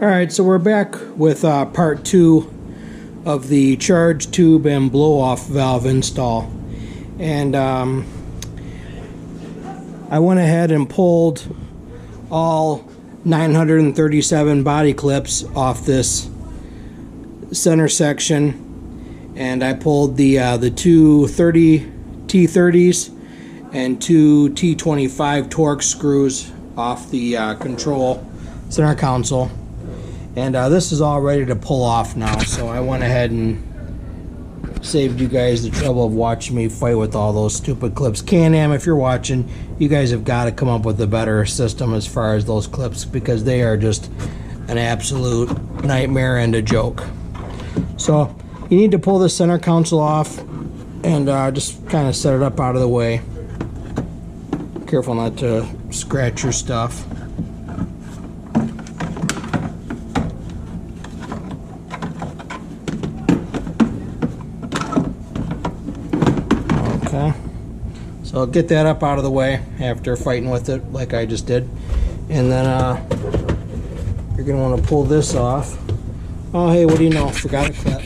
Alright, so we're back with part 2 of the charge tube and blow-off valve install. And I went ahead and pulled all 937 body clips off this center section, and I pulled the two T30s and two T25 Torx screws off the control center console. And this is all ready to pull off now, so I went ahead and saved you guys the trouble of watching me fight with all those stupid clips. Can-Am, if you're watching, you guys have got to come up with a better system as far as those clips, because they are just an absolute nightmare and a joke. So you need to pull the center console off and just kind of set it up out of the way. Careful not to scratch your stuff. Okay, so I'll get that up out of the way after fighting with it like I just did. And then you're going to want to pull this off. Oh, hey, what do you know? Forgot a clip.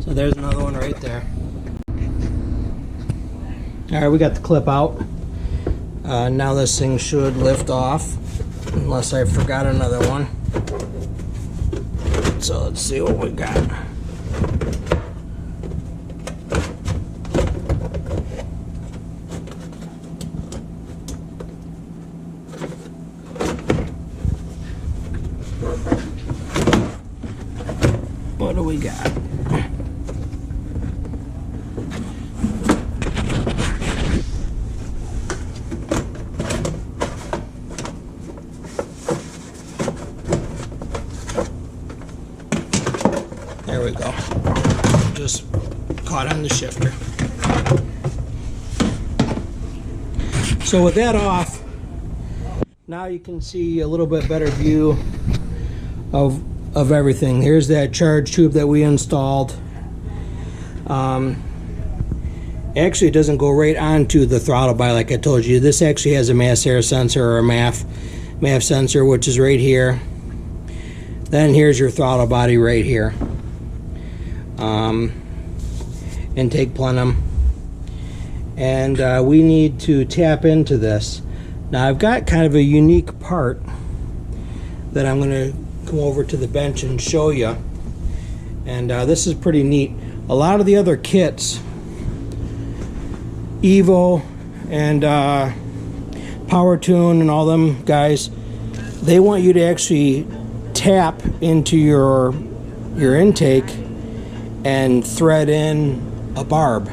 So there's another one right there. Alright, we got the clip out. Now this thing should lift off, unless I forgot another one. So let's see what we got. What do we got? There we go. Just caught on the shifter. So with that off, now you can see a little bit better view of everything. Here's that charge tube that we installed. Actually, it doesn't go right onto the throttle body like I told you. This actually has a mass air sensor, or a MAF sensor, which is right here. Then here's your throttle body right here. Intake plenum. And we need to tap into this. Now I've got kind of a unique part that I'm going to come over to the bench and show you. And this is pretty neat. A lot of the other kits, Evo and Power Tune and all them guys, they want you to actually tap into your intake and thread in a barb.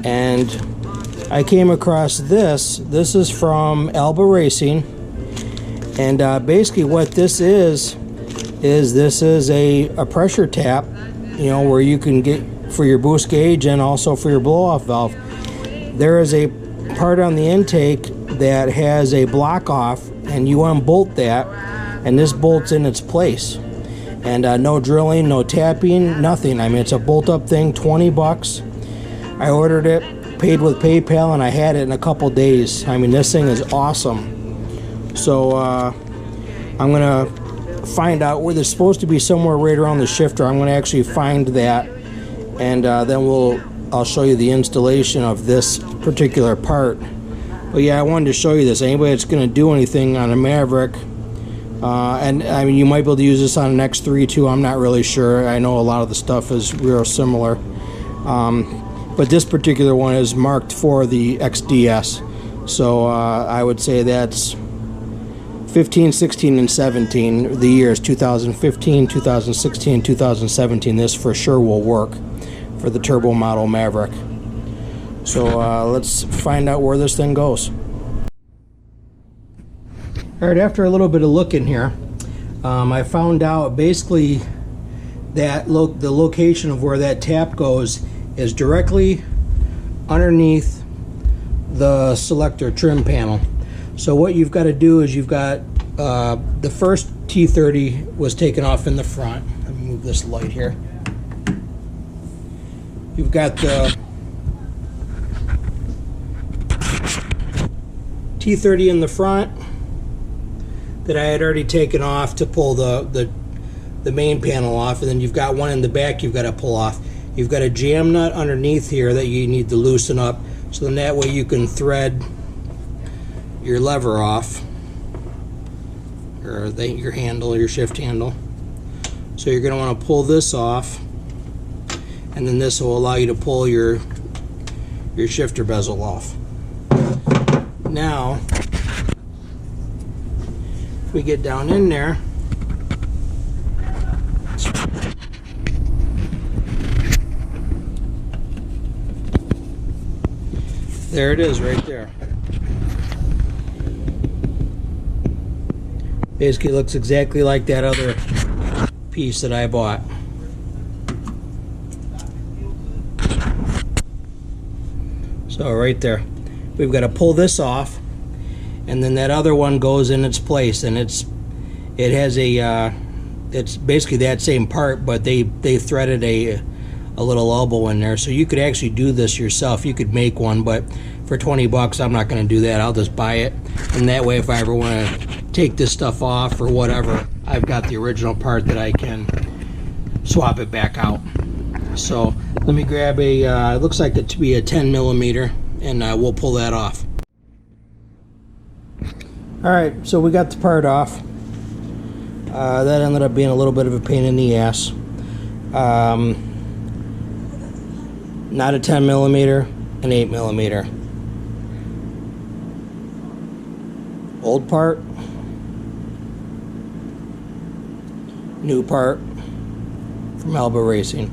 And I came across this. This is from Alba Racing, and basically what this is this is a pressure tap, you know, where you can get for your boost gauge and also for your blow-off valve. There is a part on the intake that has a block off, and you unbolt that, and this bolts in its place. And no drilling, no tapping, nothing. I mean, it's a bolt-up thing, 20 bucks. I ordered it, paid with PayPal, and I had it in a couple days. I mean, this thing is awesome. So I'm gonna find out where there's supposed to be somewhere right around the shifter. I'm gonna actually find that, and then I'll show you the installation of this particular part. But yeah, I wanted to show you this. Anybody that's gonna do anything on a Maverick, and I mean, you might be able to use this on an X3 too. I'm not really sure. I know a lot of the stuff is real similar. But this particular one is marked for the XDS. So I would say that's 15, 16, and 17. The years 2015, 2016, 2017. This for sure will work for the turbo model Maverick. So let's find out where this thing goes. Alright, after a little bit of looking here, I found out basically that the location of where that tap goes is directly underneath the selector trim panel. So what you've got to do is you've got the first T30 was taken off in the front. Let me move this light here. You've got the T30 in the front, that I had already taken off to pull the main panel off, and then you've got one in the back you've got to pull off. You've got a jam nut underneath here that you need to loosen up, so then that way you can thread your lever off, or your handle, your shift handle. So you're going to want to pull this off, and then this will allow you to pull your shifter bezel off. Now, if we get down in there, there it is right there. Basically looks exactly like that other piece that I bought. So right there, we've got to pull this off, and then that other one goes in its place, and it has a it's basically that same part, but they threaded a little elbow in there, so you could actually do this yourself. You could make one, but for 20 bucks I'm not going to do that. I'll just buy it, and that way if I ever want to take this stuff off or whatever, I've got the original part that I can swap it back out. So let me grab it looks like it to be a 10 millimeter, and we'll pull that off. Alright, so we got the part off. That ended up being a little bit of a pain in the ass. Not a 10 millimeter, an 8 millimeter. Old part, new part from Alba Racing.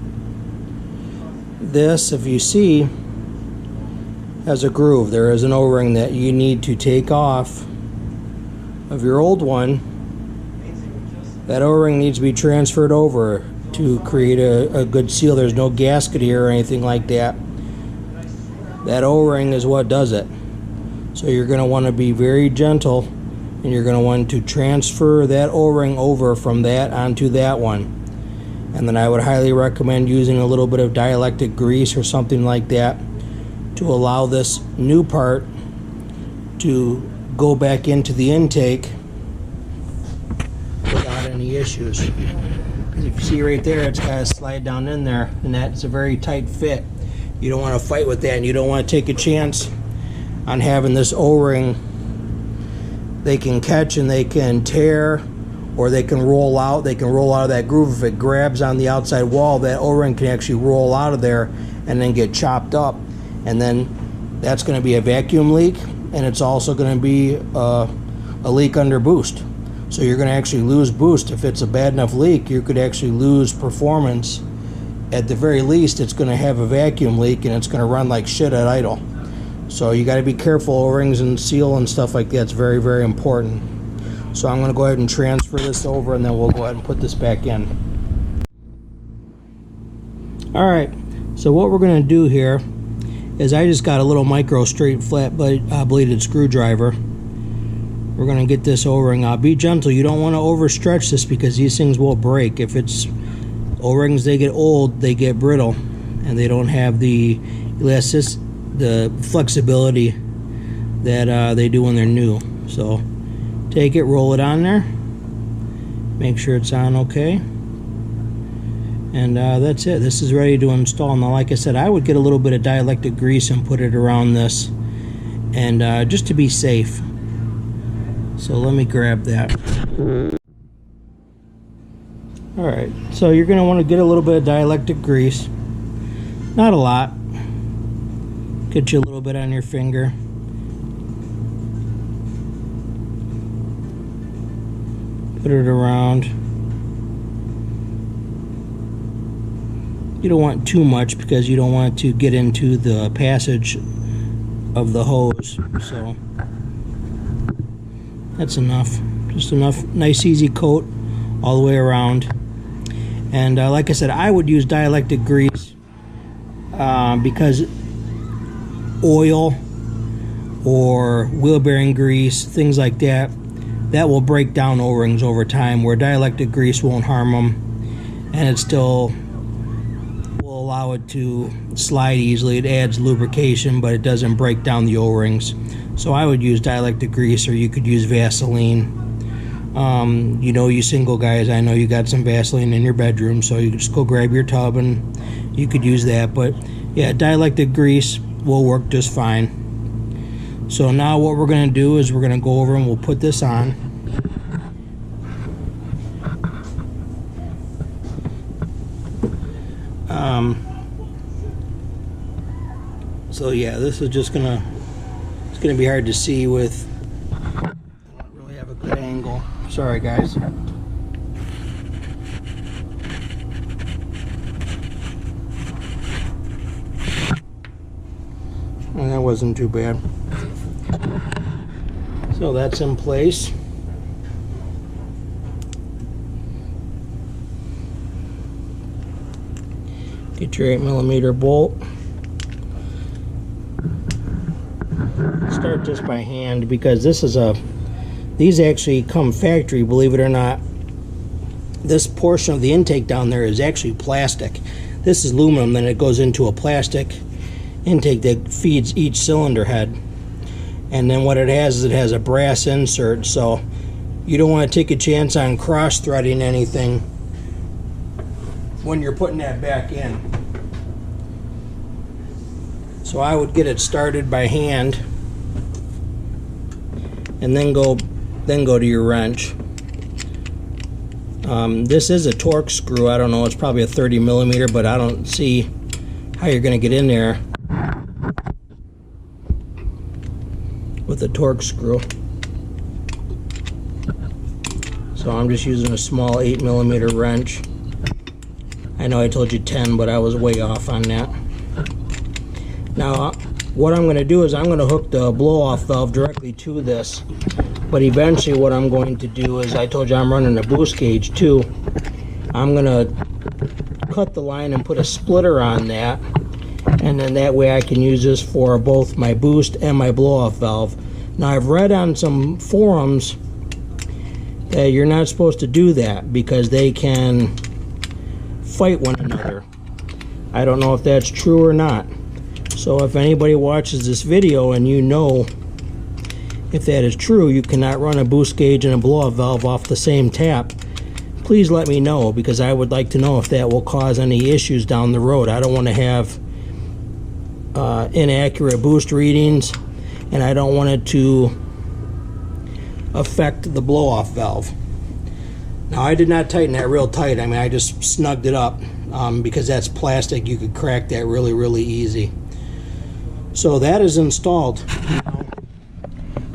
This, if you see, has a groove. There is an O-ring that you need to take off of your old one. That O-ring needs to be transferred over to create a good seal. There's no gasket here or anything like that. That O-ring is what does it. So you're going to want to be very gentle, and you're going to want to transfer that O-ring over from that onto that one. And then I would highly recommend using a little bit of dielectric grease or something like that to allow this new part to go back into the intake without any issues. If you see right there, it's got to slide down in there, and that's a very tight fit. You don't want to fight with that, and you don't want to take a chance on having this O-ring. They can catch and they can tear, or they can roll out. They can roll out of that groove. If it grabs on the outside wall, that O-ring can actually roll out of there and then get chopped up, and then that's going to be a vacuum leak, and it's also going to be a leak under boost. So you're going to actually lose boost. If it's a bad enough leak, you could actually lose performance. At the very least, it's going to have a vacuum leak, and it's going to run like shit at idle. So you got to be careful. O-rings and seal and stuff like that's very, very important. So I'm going to go ahead and transfer this over, and then we'll go ahead and put this back in. Alright, so what we're going to do here is I just got a little micro straight flat bladed screwdriver. We're going to get this O-ring out. Be gentle. You don't want to overstretch this because these things will break. If it's O-rings, they get old, they get brittle, and they don't have the elasticity, the flexibility that they do when they're new. So take it, roll it on there, make sure it's on okay, and that's it. This is ready to install. Now, like I said, I would get a little bit of dielectric grease and put it around this, and just to be safe. So let me grab that. Alright, so you're going to want to get a little bit of dielectric grease. Not a lot. Get you a little bit on your finger. Put it around. You don't want too much because you don't want it to get into the passage of the hose. So that's enough. Just enough. Nice easy coat all the way around. And like I said, I would use dielectric grease because oil or wheel bearing grease, things like that, that will break down O-rings over time, where dielectric grease won't harm them, and it still will allow it to slide easily. It adds lubrication, but it doesn't break down the O-rings. So I would use dielectric grease, or you could use Vaseline You know, you single guys, I know you got some Vaseline in your bedroom, so you can just go grab your tub and you could use that. But yeah, dielectric grease will work just fine. So now what we're going to do is we're going to go over and we'll put this on. So yeah, this is just gonna, it's gonna be hard to see with, I don't really have a good angle. Sorry guys. And that wasn't too bad. So that's in place. Get your 8mm bolt. Start this by hand because this is these actually come factory, believe it or not. This portion of the intake down there is actually plastic. This is aluminum, then it goes into a plastic intake that feeds each cylinder head. And then what it has is it has a brass insert, so you don't want to take a chance on cross-threading anything when you're putting that back in. So I would get it started by hand and then go to your wrench. This is a torque screw. I don't know, it's probably a 30mm, but I don't see how you're going to get in there with a torque screw. So I'm just using a small 8mm wrench. I know I told you 10, but I was way off on that. Now what I'm going to do is I'm going to hook the blow-off valve directly to this, but eventually what I'm going to do is, I told you I'm running a boost gauge too. I'm going to cut the line and put a splitter on that, and then that way I can use this for both my boost and my blow-off valve. Now I've read on some forums that you're not supposed to do that because they can fight one another. I don't know if that's true or not. So if anybody watches this video and you know if that is true, you cannot run a boost gauge and a blow-off valve off the same tap, please let me know, because I would like to know if that will cause any issues down the road. I don't want to have inaccurate boost readings, and I don't want it to affect the blow-off valve. Now I did not tighten that real tight. I mean, I just snugged it up because that's plastic. You could crack that really easy. So that is installed. Now,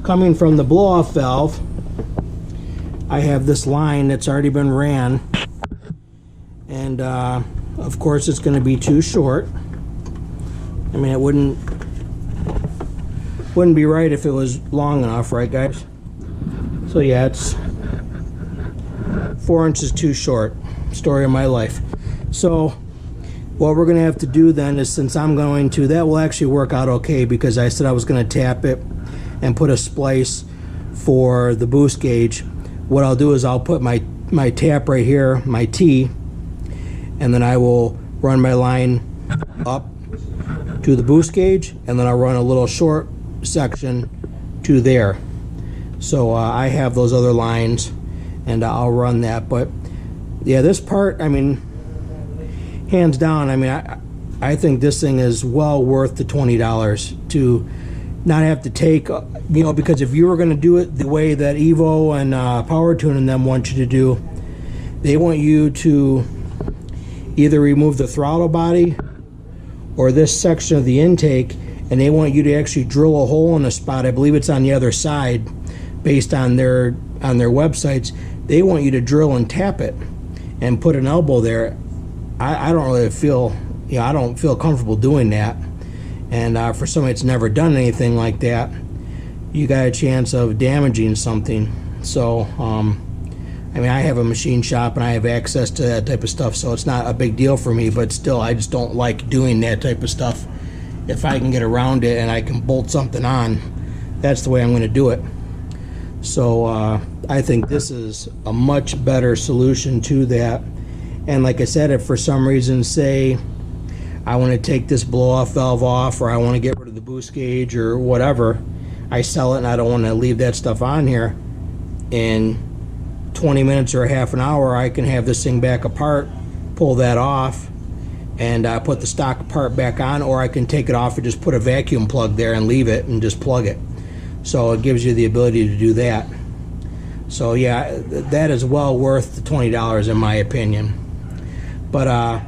coming from the blow-off valve, I have this line that's already been ran, and of course it's going to be too short. I mean, it wouldn't be right if it was long enough, right guys? So yeah, it's 4 inches too short. Story of my life. So what we're going to have to do then is, since I'm going to, that will actually work out okay, because I said I was going to tap it and put a splice for the boost gauge. What I'll do is I'll put my tap right here, my T, and then I will run my line up to the boost gauge, and then I'll run a little short section to there. So I have those other lines, and I'll run that. But yeah, this part, I mean, hands down, I mean, I think this thing is well worth the $20 to not have to take, you know, because if you were going to do it the way that Evo and Power Tune and them want you to do, they want you to either remove the throttle body or this section of the intake, and they want you to actually drill a hole in a spot. I believe it's on the other side, based on their websites. They want you to drill and tap it and put an elbow there. I don't really feel, you know, I don't feel comfortable doing that. And for somebody that's never done anything like that, you got a chance of damaging something. So I mean, I have a machine shop and I have access to that type of stuff, so it's not a big deal for me, but still, I just don't like doing that type of stuff. If I can get around it and I can bolt something on, that's the way I'm going to do it. So I think this is a much better solution to that. And like I said, if for some reason, say I want to take this blow-off valve off, or I want to get rid of the boost gauge or whatever, I sell it and I don't want to leave that stuff on here, and 20 minutes or a half an hour, I can have this thing back apart, pull that off, and put the stock part back on, or I can take it off and just put a vacuum plug there and leave it and just plug it. So it gives you the ability to do that. So yeah, that is well worth the $20 in my opinion. But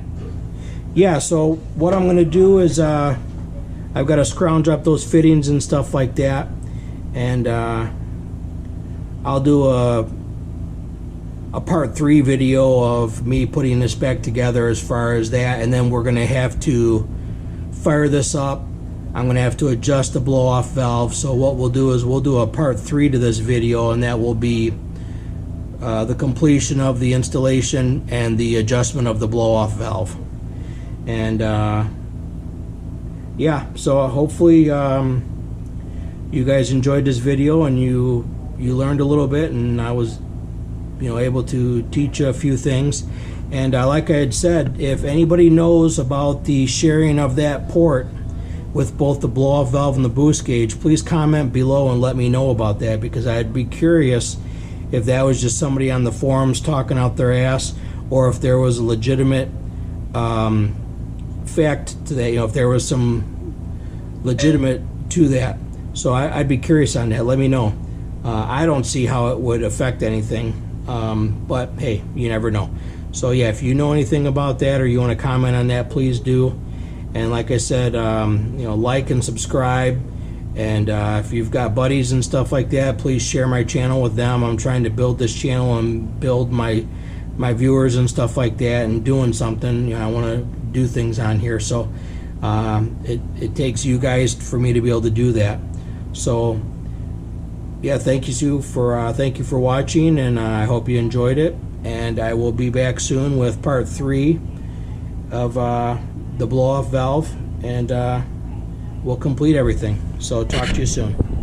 yeah, so what I'm going to do is I've got to scrounge up those fittings and stuff like that, and I'll do a part 3 video of me putting this back together as far as that, and then we're going to have to fire this up. I'm going to have to adjust the blow-off valve. So what we'll do is we'll do a part 3 to this video, and that will be the completion of the installation and the adjustment of the blow-off valve. And yeah, so hopefully you guys enjoyed this video and you learned a little bit, and I was able to teach you a few things. And like I had said, if anybody knows about the sharing of that port with both the blow-off valve and the boost gauge, please comment below and let me know about that, because I'd be curious if that was just somebody on the forums talking out their ass, or if there was a legitimate fact to that, if there was some legitimate to that. So I'd be curious on that. Let me know. I don't see how it would affect anything. But hey, you never know. So yeah, if you know anything about that or you want to comment on that, please do. And like I said, like and subscribe. And if you've got buddies and stuff like that, please share my channel with them. I'm trying to build this channel and build my viewers and stuff like that, and doing something. I want to do things on here. So it takes you guys for me to be able to do that. So yeah, thank you for watching, and I hope you enjoyed it. And I will be back soon with part 3 of the blow-off valve, and we'll complete everything. So talk to you soon.